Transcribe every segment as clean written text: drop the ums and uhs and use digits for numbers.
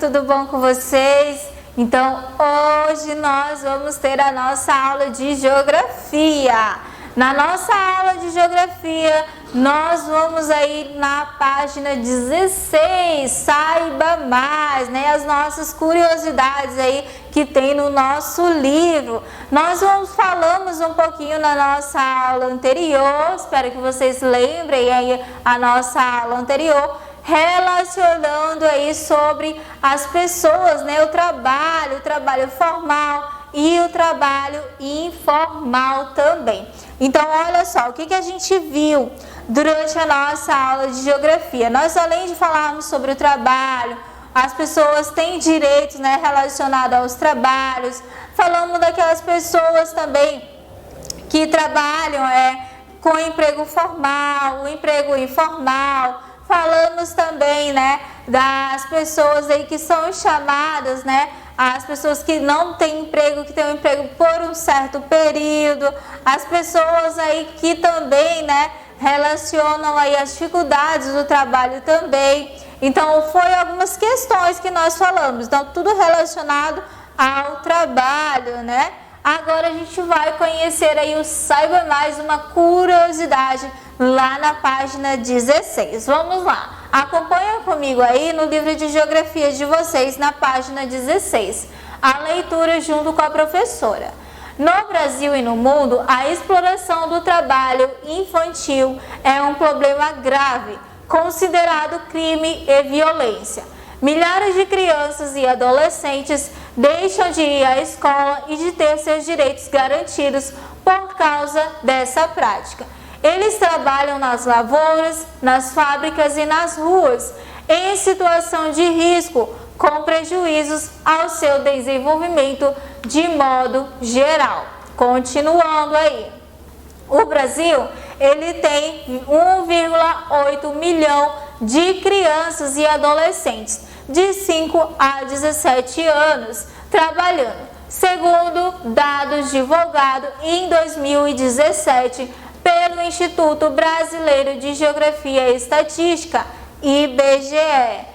tudo bom com vocês? Então, hoje nós vamos ter a nossa aula de geografia. Na nossa aula de geografia, nós vamos aí na página 16, saiba mais, né? As nossas curiosidades aí que tem no nosso livro. Nós falamos um pouquinho na nossa aula anterior, espero que vocês lembrem aí a nossa aula anterior, relacionando aí sobre as pessoas, né? O trabalho formal e o trabalho informal também. Então, olha só, o que a gente viu durante a nossa aula de geografia? Nós, além de falarmos sobre o trabalho, as pessoas têm direitos, né, relacionados aos trabalhos, falamos daquelas pessoas também que trabalham com emprego formal, o emprego informal. Falamos também, né, das pessoas aí que são chamadas, né, as pessoas que não têm emprego, que têm um emprego por um certo período, as pessoas aí que também, né, relacionam aí as dificuldades do trabalho também. Então, foi algumas questões que nós falamos, então tudo relacionado ao trabalho, né? Agora a gente vai conhecer aí o Saiba Mais, uma curiosidade lá na página 16. Vamos lá, acompanha comigo aí no livro de geografia de vocês na página 16, a leitura junto com a professora. No Brasil e no mundo, a exploração do trabalho infantil é um problema grave, considerado crime e violência. Milhares de crianças e adolescentes deixam de ir à escola e de ter seus direitos garantidos por causa dessa prática. Eles trabalham nas lavouras, nas fábricas e nas ruas, em situação de risco, com prejuízos ao seu desenvolvimento de modo geral. Continuando aí. O Brasil, ele tem 1,8 milhão de crianças e adolescentes de 5 a 17 anos trabalhando, segundo dados divulgados em 2017 pelo Instituto Brasileiro de Geografia e Estatística, IBGE.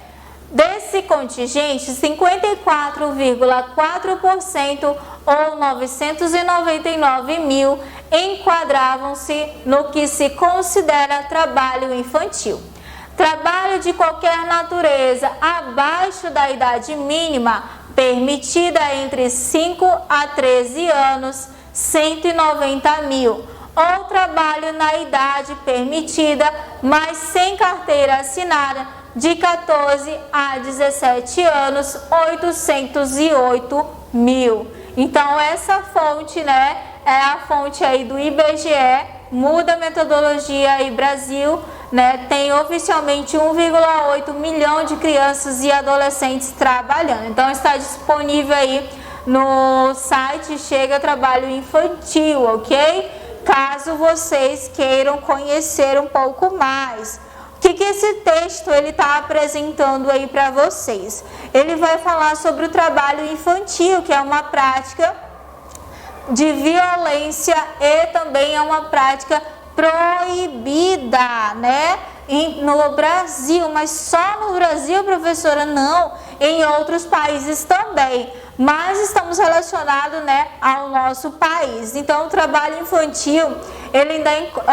Desse contingente, 54,4% ou 999 mil enquadravam-se no que se considera trabalho infantil. Trabalho de qualquer natureza abaixo da idade mínima permitida entre 5 a 13 anos, 190 mil. Ou trabalho na idade permitida, mas sem carteira assinada, de 14 a 17 anos, 808 mil. Então, essa fonte, né, é a fonte aí do IBGE, muda a metodologia aí, Brasil, né, tem oficialmente 1,8 milhão de crianças e adolescentes trabalhando. Então, está disponível aí no site Chega Trabalho Infantil, ok? Caso vocês queiram conhecer um pouco mais. O que esse texto ele está apresentando aí para vocês? Ele vai falar sobre o trabalho infantil, que é uma prática de violência e também é uma prática proibida, né? No Brasil, mas só no Brasil, professora? Não, em outros países também, mas estamos relacionados, né, ao nosso país. Então, o trabalho infantil, ele ainda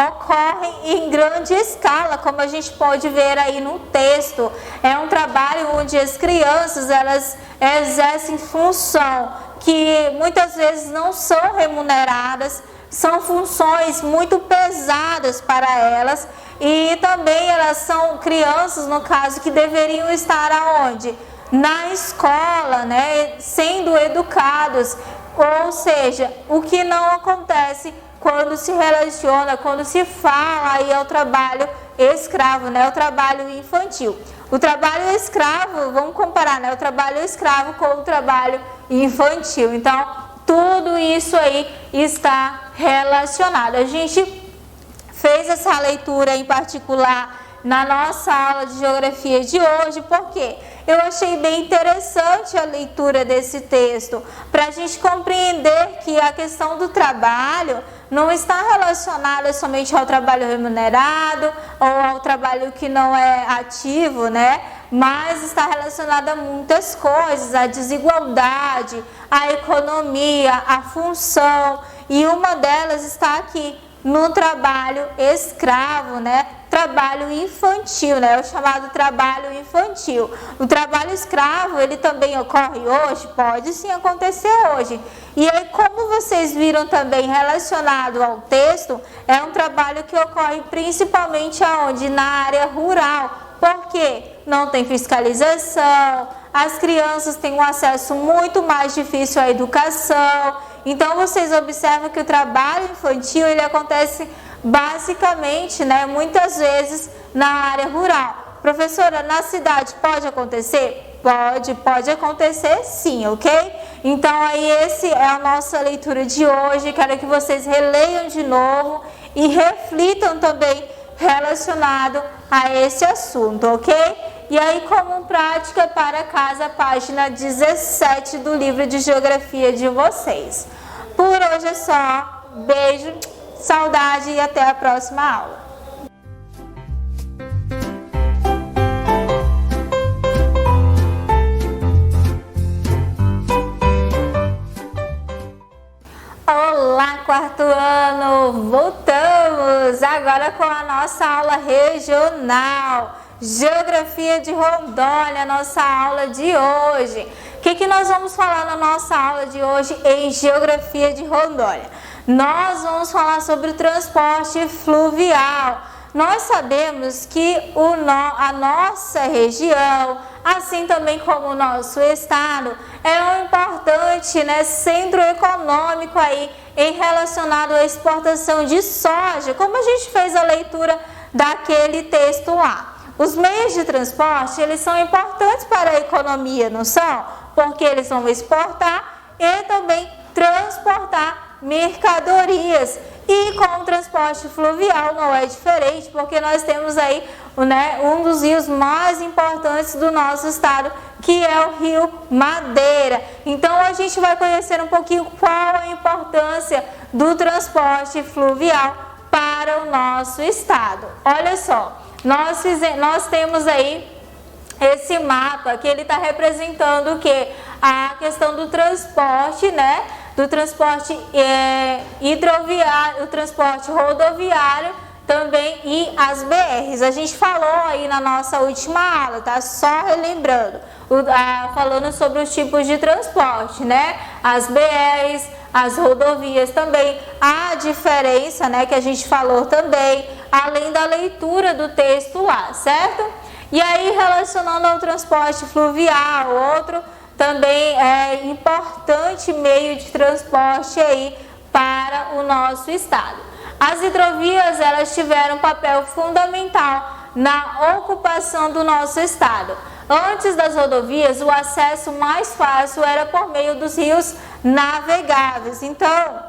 ocorre em grande escala, como a gente pode ver aí no texto. É um trabalho onde as crianças, elas exercem função que muitas vezes não são remuneradas, são funções muito pesadas para elas e também elas são crianças, no caso, que deveriam estar aonde? Na escola, né, sendo educados, ou seja, o que não acontece quando se relaciona, quando se fala aí ao trabalho escravo, né, o trabalho infantil. O trabalho escravo, vamos comparar, né, o trabalho escravo com o trabalho infantil. Então, tudo isso aí está relacionado. A gente fez essa leitura em particular na nossa aula de geografia de hoje, porque eu achei bem interessante a leitura desse texto, para a gente compreender que a questão do trabalho não está relacionada somente ao trabalho remunerado ou ao trabalho que não é ativo, né? Mas está relacionada a muitas coisas, a desigualdade, a economia, a função, e uma delas está aqui no trabalho escravo, né? Trabalho infantil, né? É o chamado trabalho infantil. O trabalho escravo, ele também ocorre hoje? Pode sim acontecer hoje. E aí, como vocês viram também relacionado ao texto, é um trabalho que ocorre principalmente aonde? Na área rural. Por quê? Não tem fiscalização, as crianças têm um acesso muito mais difícil à educação. Então, vocês observam que o trabalho infantil, ele acontece basicamente, né, muitas vezes na área rural. Professora, na cidade pode acontecer? Pode acontecer sim, ok? Então, aí essa é a nossa leitura de hoje. Quero que vocês releiam de novo e reflitam também relacionado a esse assunto, ok? E aí, como prática para casa, página 17 do livro de geografia de vocês. Por hoje é só. Beijo, saudade e até a próxima aula. Olá, quarto ano! Voltamos agora com a nossa aula regional, Geografia de Rondônia, nossa aula de hoje. O que nós vamos falar na nossa aula de hoje em Geografia de Rondônia? Nós vamos falar sobre o transporte fluvial. Nós sabemos que a nossa região, assim também como o nosso estado, é um importante, né, centro econômico aí relacionado à exportação de soja, como a gente fez a leitura daquele texto lá. Os meios de transporte, eles são importantes para a economia, não são? Porque eles vão exportar e também transportar mercadorias. E com o transporte fluvial não é diferente, porque nós temos aí, né, um dos rios mais importantes do nosso estado, que é o Rio Madeira. Então, a gente vai conhecer um pouquinho qual a importância do transporte fluvial para o nosso estado. Olha só, nós temos aí esse mapa que ele está representando o quê? A questão do transporte, né? Do transporte hidroviário, o transporte rodoviário também e as BRs. A gente falou aí na nossa última aula, tá? Só relembrando, falando sobre os tipos de transporte, né? As BRs, as rodovias também, a diferença, né, que a gente falou também, além da leitura do texto lá, certo? E aí, relacionando ao transporte fluvial, outro também é importante meio de transporte aí para o nosso estado. As hidrovias, elas tiveram um papel fundamental na ocupação do nosso estado. Antes das rodovias, o acesso mais fácil era por meio dos rios navegáveis. Então,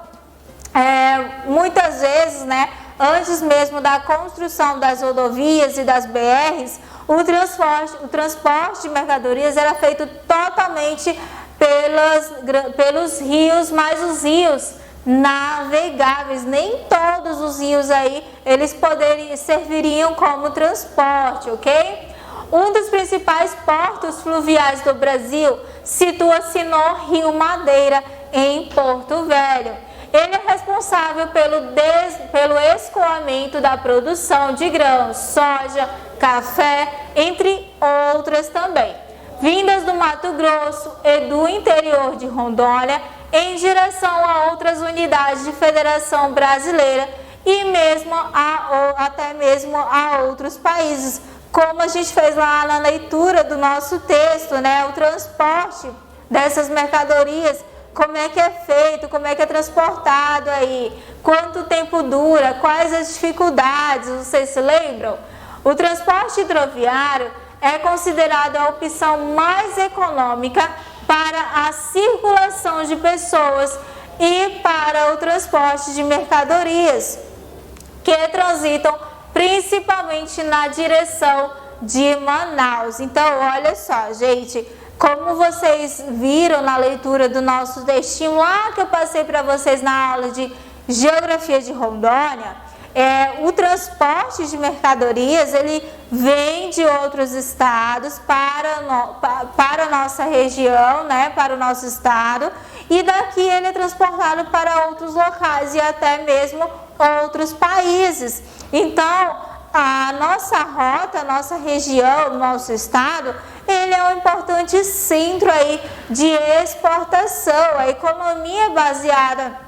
muitas vezes, né, antes mesmo da construção das rodovias e das BRs, o transporte de mercadorias era feito totalmente pelos rios, mas os rios navegáveis. Nem todos os rios aí, eles serviriam como transporte, ok? Um dos principais portos fluviais do Brasil situa-se no Rio Madeira, em Porto Velho. Ele é responsável pelo escoamento da produção de grãos, soja, café, entre outras também, vindas do Mato Grosso e do interior de Rondônia, em direção a outras unidades de Federação Brasileira e até mesmo a outros países, como a gente fez lá na leitura do nosso texto, né? O transporte dessas mercadorias, como é que é feito, como é que é transportado aí, quanto tempo dura, quais as dificuldades, vocês se lembram? O transporte hidroviário é considerado a opção mais econômica para a circulação de pessoas e para o transporte de mercadorias, que transitam principalmente na direção de Manaus. Então, olha só, gente, como vocês viram na leitura do nosso textinho lá que eu passei para vocês na aula de Geografia de Rondônia, o transporte de mercadorias, ele vem de outros estados para a nossa região, né, para o nosso estado, e daqui ele é transportado para outros locais e até mesmo outros países. Então, a nossa rota, a nossa região, nosso estado, ele é um importante centro aí de exportação. A economia baseada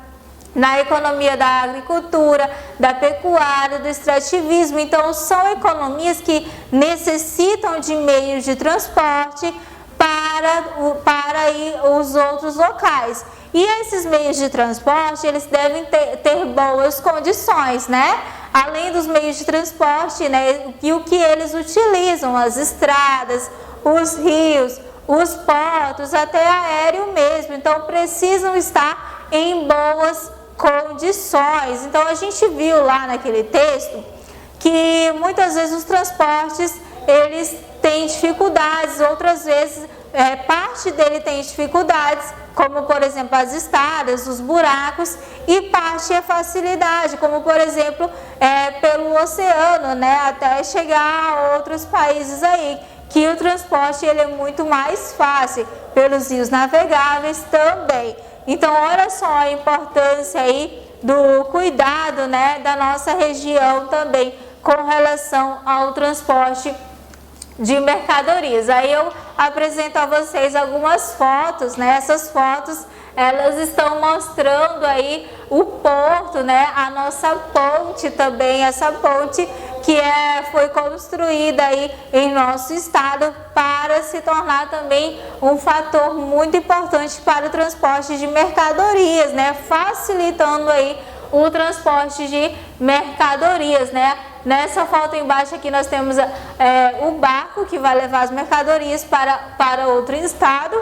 na economia da agricultura, da pecuária, do extrativismo. Então, são economias que necessitam de meios de transporte para ir os outros locais. E esses meios de transporte, eles devem ter boas condições, né? Além dos meios de transporte, né? E o que eles utilizam, as estradas, os rios, os portos, até aéreo mesmo. Então, precisam estar em boas condições. Então, a gente viu lá naquele texto que muitas vezes os transportes, eles têm dificuldades, outras vezes parte dele tem dificuldades, como por exemplo as estradas, os buracos, e parte é facilidade, como por exemplo pelo oceano, né, até chegar a outros países aí, que o transporte ele é muito mais fácil, pelos rios navegáveis também. Então, olha só a importância aí do cuidado, né, da nossa região também com relação ao transporte de mercadorias. Aí eu apresento a vocês algumas fotos, né? Essas fotos, elas estão mostrando aí o porto, né? A nossa ponte também, essa ponte que foi construída aí em nosso estado para se tornar também um fator muito importante para o transporte de mercadorias, né? Facilitando aí o transporte de mercadorias, né? Nessa foto embaixo aqui nós temos o barco que vai levar as mercadorias para outro estado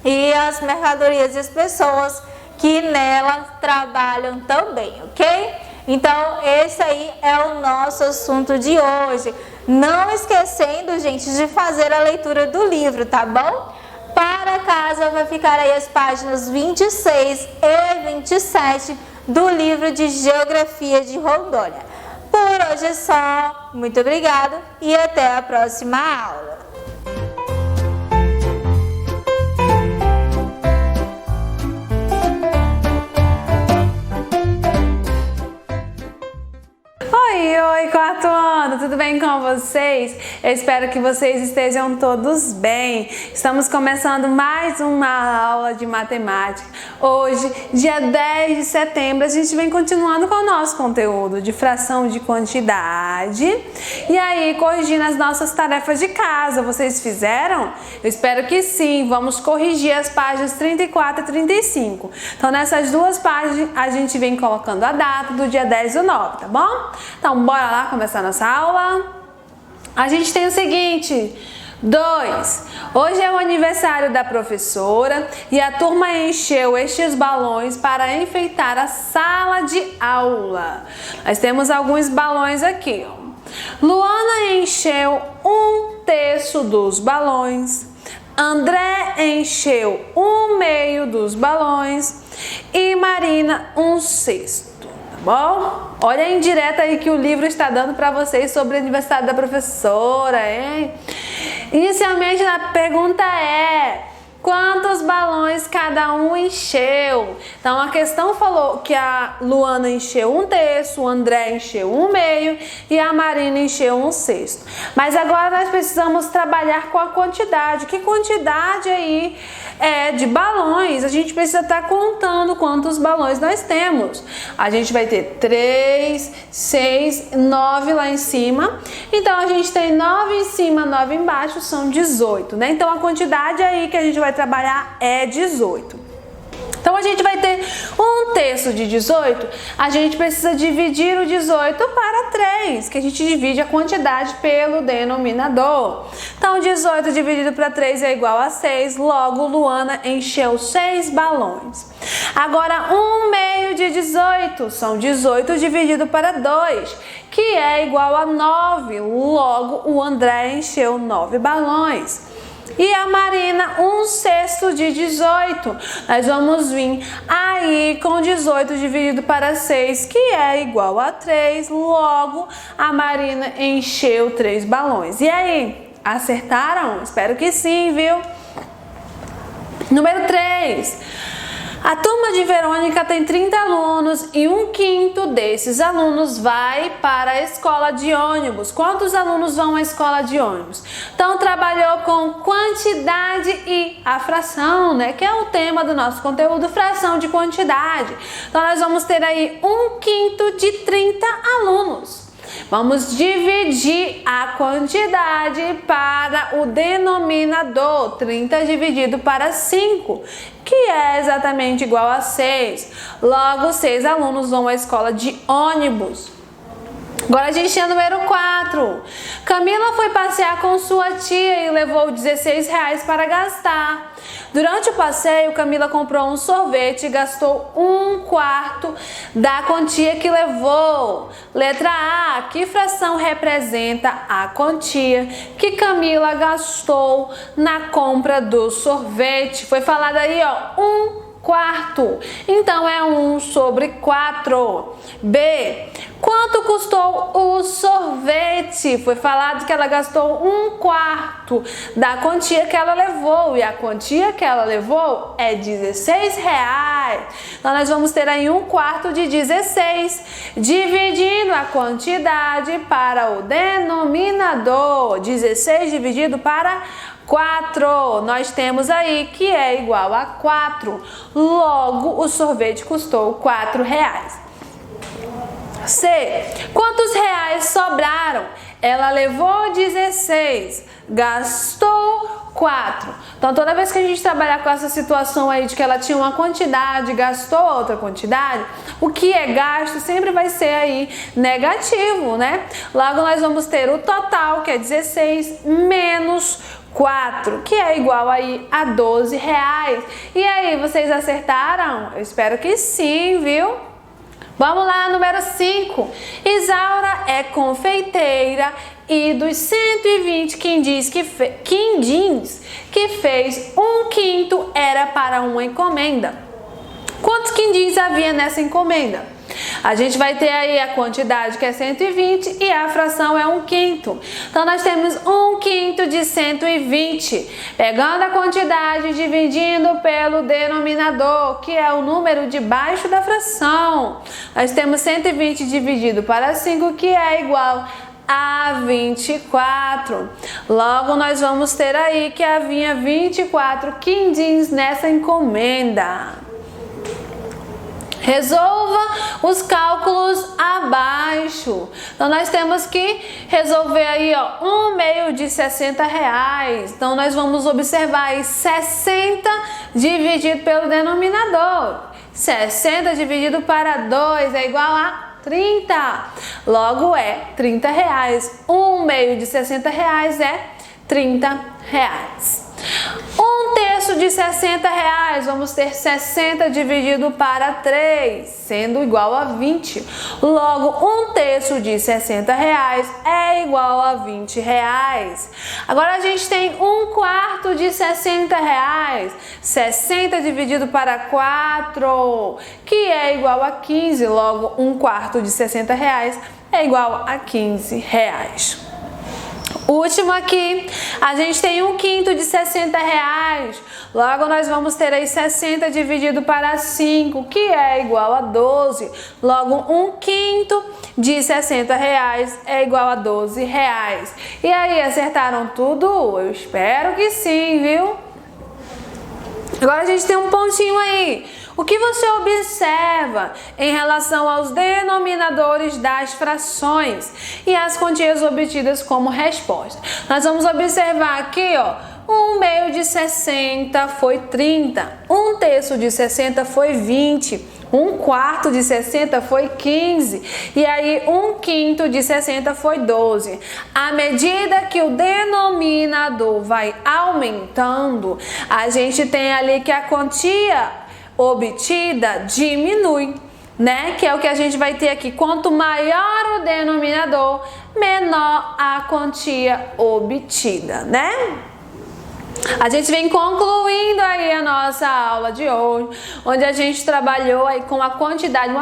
e as mercadorias e as pessoas que nela trabalham também, ok? Então, esse aí é o nosso assunto de hoje. Não esquecendo, gente, de fazer a leitura do livro, tá bom? Para casa vai ficar aí as páginas 26 e 27 do livro de Geografia de Rondônia. Por hoje é só. Muito obrigada e até a próxima aula. Oi, quarto ano, tudo bem com vocês? Eu espero que vocês estejam todos bem. Estamos começando mais uma aula de matemática. Hoje, dia 10 de setembro, a gente vem continuando com o nosso conteúdo de fração de quantidade e aí corrigindo as nossas tarefas de casa. Vocês fizeram? Eu espero que sim. Vamos corrigir as páginas 34 e 35. Então, nessas duas páginas, a gente vem colocando a data do dia 10 do 9, tá bom? Então, bora lá começar nossa aula. A gente tem o seguinte: 2. Hoje é o aniversário da professora e a turma encheu estes balões para enfeitar a sala de aula. Nós temos alguns balões aqui, ó. Luana encheu 1/3 dos balões. André encheu 1/2 dos balões e Marina 1/6. Bom, olha a indireta aí que o livro está dando para vocês sobre o aniversário da professora, hein? Inicialmente a pergunta é: quantos balões cada um encheu? Então a questão falou que a Luana encheu 1/3, o André encheu 1/2 e a Marina encheu 1/6. Mas agora nós precisamos trabalhar com a quantidade. Que quantidade aí de balões? A gente precisa estar contando quantos balões nós temos. A gente vai ter 3, 6, 9 lá em cima. Então a gente tem 9 em cima, 9 embaixo, são 18, né? Então a quantidade aí que a gente vai trabalhar é 18. Então, a gente vai ter 1/3 de 18, a gente precisa dividir o 18 para 3, que a gente divide a quantidade pelo denominador. Então, 18 dividido para 3 é igual a 6, logo Luana encheu 6 balões. Agora, 1/2 de 18, são 18 dividido para 2, que é igual a 9, logo o André encheu 9 balões. E a Marina, 1/6 de 18. Nós vamos vir aí com 18 dividido para 6, que é igual a 3. Logo, a Marina encheu 3 balões. E aí, acertaram? Espero que sim, viu? Número 3. A turma de Verônica tem 30 alunos e 1/5 desses alunos vai para a escola de ônibus. Quantos alunos vão à escola de ônibus? Então, trabalhou com quantidade e a fração, né? Que é o tema do nosso conteúdo, fração de quantidade. Então, nós vamos ter aí 1/5 de 30 alunos. Vamos dividir a quantidade para o denominador, 30 dividido para 5, que é exatamente igual a 6. Logo, 6 alunos vão à escola de ônibus. Agora a gente tem o número 4. Camila foi passear com sua tia e levou R$16 para gastar. Durante o passeio, Camila comprou um sorvete e gastou 1/4 da quantia que levou. Letra A. Que fração representa a quantia que Camila gastou na compra do sorvete? Foi falado aí, ó, 1/4. Então, é 1/4. B. Quanto custou o sorvete? Foi falado que ela gastou 1/4 da quantia que ela levou. E a quantia que ela levou é R$16. Então, nós vamos ter aí 1/4 de 16. Dividindo a quantidade para o denominador. 16 dividido para 4, nós temos aí que é igual a 4. Logo, o sorvete custou R$4. C. Quantos reais sobraram? Ela levou 16, gastou 4. Então, toda vez que a gente trabalhar com essa situação aí de que ela tinha uma quantidade, gastou outra quantidade, o que é gasto sempre vai ser aí negativo, né? Logo, nós vamos ter o total, que é 16, menos 4, que é igual aí a R$12. E aí, vocês acertaram? Eu espero que sim, viu? Vamos lá, número 5. Isaura é confeiteira e dos 120 quindins que fez, 1/5 era para uma encomenda. Quantos quindins havia nessa encomenda? A gente vai ter aí a quantidade que é 120 e a fração é 1/5. Então, nós temos 1/5 de 120. Pegando a quantidade e dividindo pelo denominador, que é o número debaixo da fração. Nós temos 120 dividido para 5, que é igual a 24. Logo, nós vamos ter aí que havia 24 quindins nessa encomenda. Resolva os cálculos abaixo. Então, nós temos que resolver aí, ó, 1/2 de R$60. Então, nós vamos observar aí 60 dividido pelo denominador. 60 dividido para 2 é igual a 30. Logo, é R$30. 1/2 de R$60 é R$30. 1/3 de R$60, vamos ter 60 dividido para 3, sendo igual a 20. Logo, 1/3 de R$60 é igual a R$20. Agora, a gente tem 1/4 de R$60, 60 dividido para 4, que é igual a 15. Logo, 1/4 de R$60 é igual a R$15. Último aqui, a gente tem 1/5 de R$60. Logo, nós vamos ter aí 60 dividido para 5, que é igual a 12. Logo, 1/5 de R$60 é igual a R$12. E aí, acertaram tudo? Eu espero que sim, viu? Agora a gente tem um pontinho aí. O que você observa em relação aos denominadores das frações e as quantias obtidas como resposta? Nós vamos observar aqui, ó, Um meio de 60 foi 30. Um terço de 60 foi 20. Um quarto de 60 foi 15. E aí, um quinto de 60 foi 12. À medida que o denominador vai aumentando, a gente tem ali que a quantia obtida diminui, né? Que é o que a gente vai ter aqui. Quanto maior o denominador, menor a quantia obtida, né? A gente vem concluindo aí a nossa aula de hoje, onde a gente trabalhou aí com a quantidade,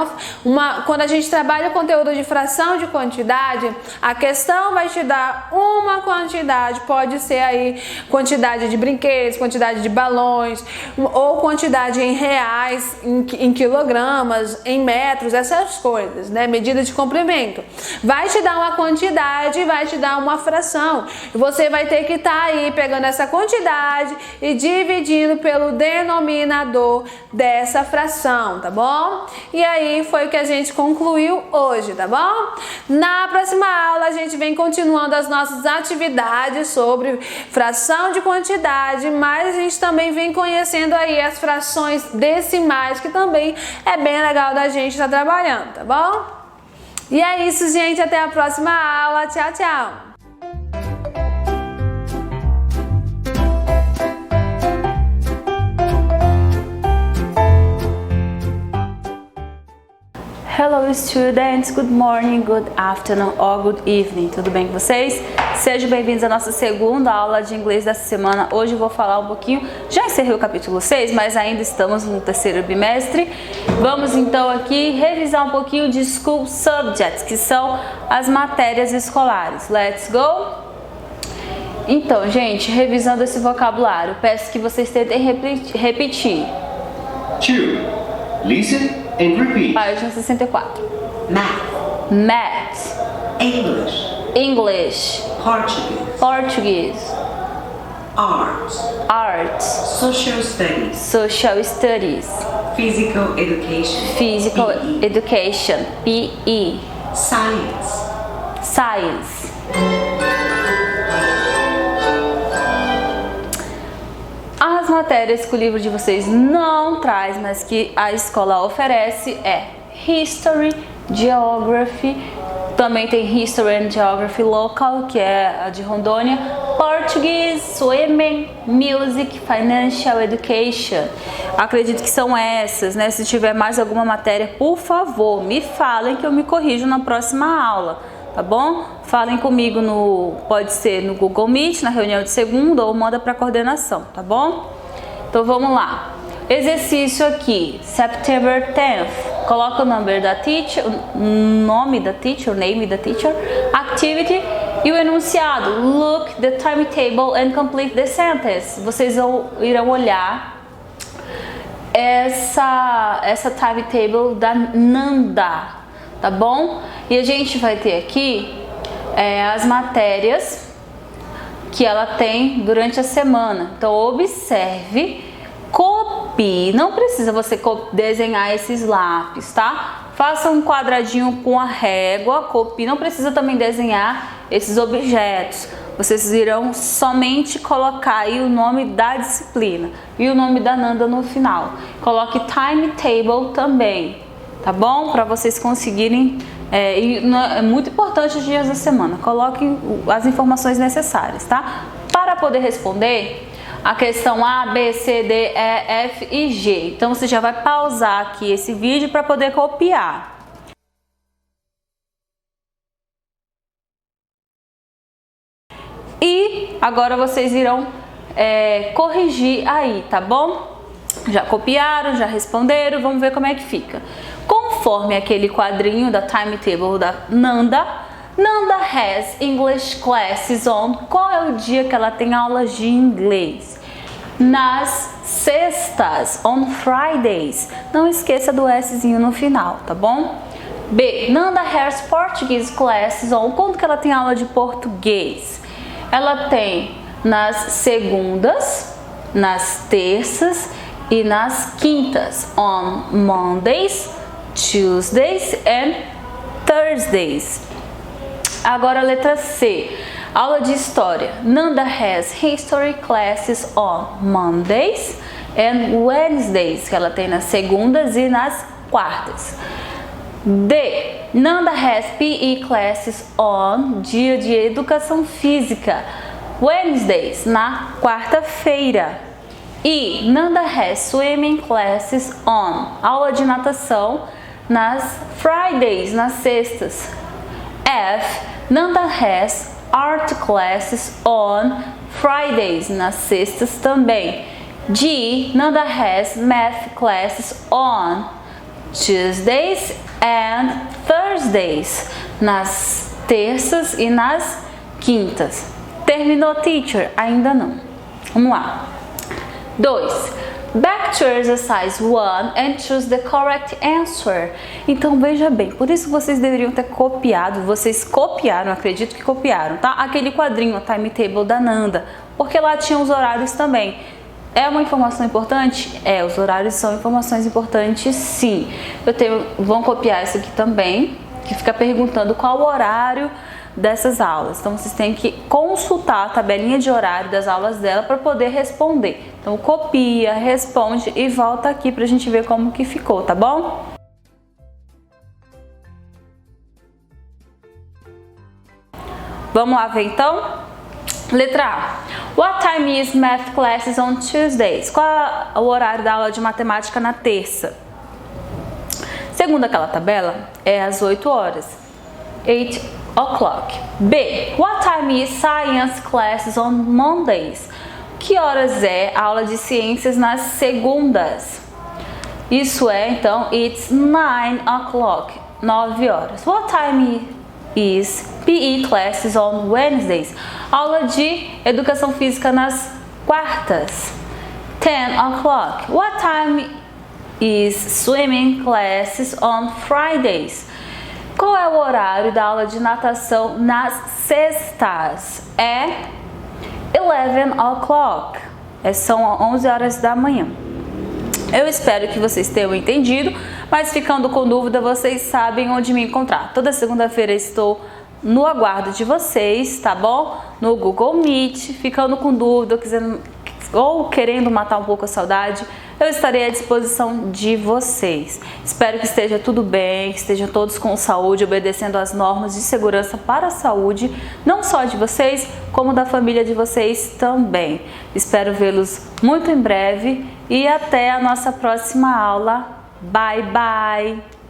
quando a gente trabalha o conteúdo de fração de quantidade, a questão vai te dar uma quantidade, pode ser aí quantidade de brinquedos, quantidade de balões, ou quantidade em reais, em quilogramas, em metros, essas coisas, né? Medida de comprimento. Vai te dar uma quantidade, vai te dar uma fração, e você vai ter que estar aí pegando essa quantidade e dividindo pelo denominador dessa fração, tá bom? E aí foi o que a gente concluiu hoje, tá bom? Na próxima aula a gente vem continuando as nossas atividades sobre fração de quantidade, mas a gente também vem conhecendo aí as frações decimais, que também é bem legal da gente estar trabalhando, tá bom? E é isso, gente, até a próxima aula, tchau, tchau! Hello students, good morning, good afternoon or good evening, tudo bem com vocês? Sejam bem-vindos à nossa segunda aula de inglês dessa semana. Hoje eu vou falar um pouquinho, já encerrei o capítulo 6, mas ainda estamos no terceiro bimestre. Vamos então aqui revisar um pouquinho de school subjects, que são as matérias escolares. Let's go! Então, gente, revisando esse vocabulário, peço que vocês tentem repetir. 2. Listen and repeat. Página 64. Math, Math, English, English, Portuguese, Portuguese, Arts, Arts, Social Studies, Social Studies, Physical Education, Physical PE, Education, PE, Science. Science. As matérias que o livro de vocês não traz, mas que a escola oferece é History, Geography, também tem History and Geography Local, que é a de Rondônia, Português, Swimming, Music, Financial Education. Acredito que são essas, né? Se tiver mais alguma matéria, por favor, me falem que eu me corrijo na próxima aula. Tá bom? Falem comigo pode ser no Google Meet, na reunião de segunda, ou manda para coordenação, tá bom? Então vamos lá. Exercício aqui, September 10th. Coloca o nome da teacher, o name da teacher, activity e o enunciado. Look the timetable and complete the sentence. Vocês irão olhar essa timetable da Nanda, tá bom? E a gente vai ter aqui as matérias que ela tem durante a semana. Então observe, copie, não precisa você desenhar esses lápis, tá? Faça um quadradinho com a régua, copie, não precisa também desenhar esses objetos. Vocês irão somente colocar aí o nome da disciplina e o nome da Nanda no final. Coloque timetable também, tá bom? Para vocês conseguirem, é muito importante os dias da semana. Coloquem as informações necessárias, tá? Para poder responder a questão A, B, C, D, E, F e G. Então você já vai pausar aqui esse vídeo para poder copiar. E agora vocês irão corrigir aí, tá bom? Já copiaram, já responderam, vamos ver como é que fica. Conforme aquele quadrinho da timetable da Nanda, Nanda has English classes on. Qual é o dia que ela tem aulas de inglês? Nas sextas, on Fridays. Não esqueça do Szinho no final, tá bom? B. Nanda has Portuguese classes on. Quando que ela tem aula de português? Ela tem nas segundas, nas terças e nas quintas. On Mondays, Tuesdays and Thursdays. Agora a letra C. Aula de história. Nanda has history classes on Mondays and Wednesdays, que ela tem nas segundas e nas quartas. D. Nanda has PE classes on dia de educação física, Wednesdays, na quarta-feira. E. Nanda has swimming classes on, aula de natação, nas Fridays, nas sextas. F. Nanda has art classes on Fridays, nas sextas também. G. Nanda has math classes on Tuesdays and Thursdays, nas terças e nas quintas. Terminou, teacher? Ainda não. Vamos lá. 2. Back to exercise 1 and choose the correct answer. Então veja bem, por isso vocês deveriam ter copiado, vocês copiaram, acredito que copiaram, tá? Aquele quadrinho, a timetable da Nanda, porque lá tinha os horários também. É uma informação importante? É, os horários são informações importantes, sim. Vão copiar isso aqui também, que fica perguntando qual o horário dessas aulas. Então vocês têm que consultar a tabelinha de horário das aulas dela para poder responder. Então copia, responde e volta aqui para a gente ver como que ficou, tá bom? Vamos lá ver então? Letra A. What time is math classes on Tuesdays? Qual é o horário da aula de matemática na terça? Segundo aquela tabela, é às 8 horas. 8 o'clock. B. What time is science classes on Mondays? Que horas é a aula de ciências nas segundas? Isso é, então, it's 9 o'clock. 9 horas. What time is PE classes on Wednesdays? Aula de educação física nas quartas. 10 o'clock. What time is swimming classes on Fridays? Qual é o horário da aula de natação nas sextas? É 11 o'clock. São 11 horas da manhã. Eu espero que vocês tenham entendido, mas ficando com dúvida, vocês sabem onde me encontrar. Toda segunda-feira estou no aguardo de vocês, tá bom? No Google Meet. Ficando com dúvida ou querendo matar um pouco a saudade, eu estarei à disposição de vocês. Espero que esteja tudo bem, que estejam todos com saúde, obedecendo às normas de segurança para a saúde, não só de vocês, como da família de vocês também. Espero vê-los muito em breve e até a nossa próxima aula. Bye, bye!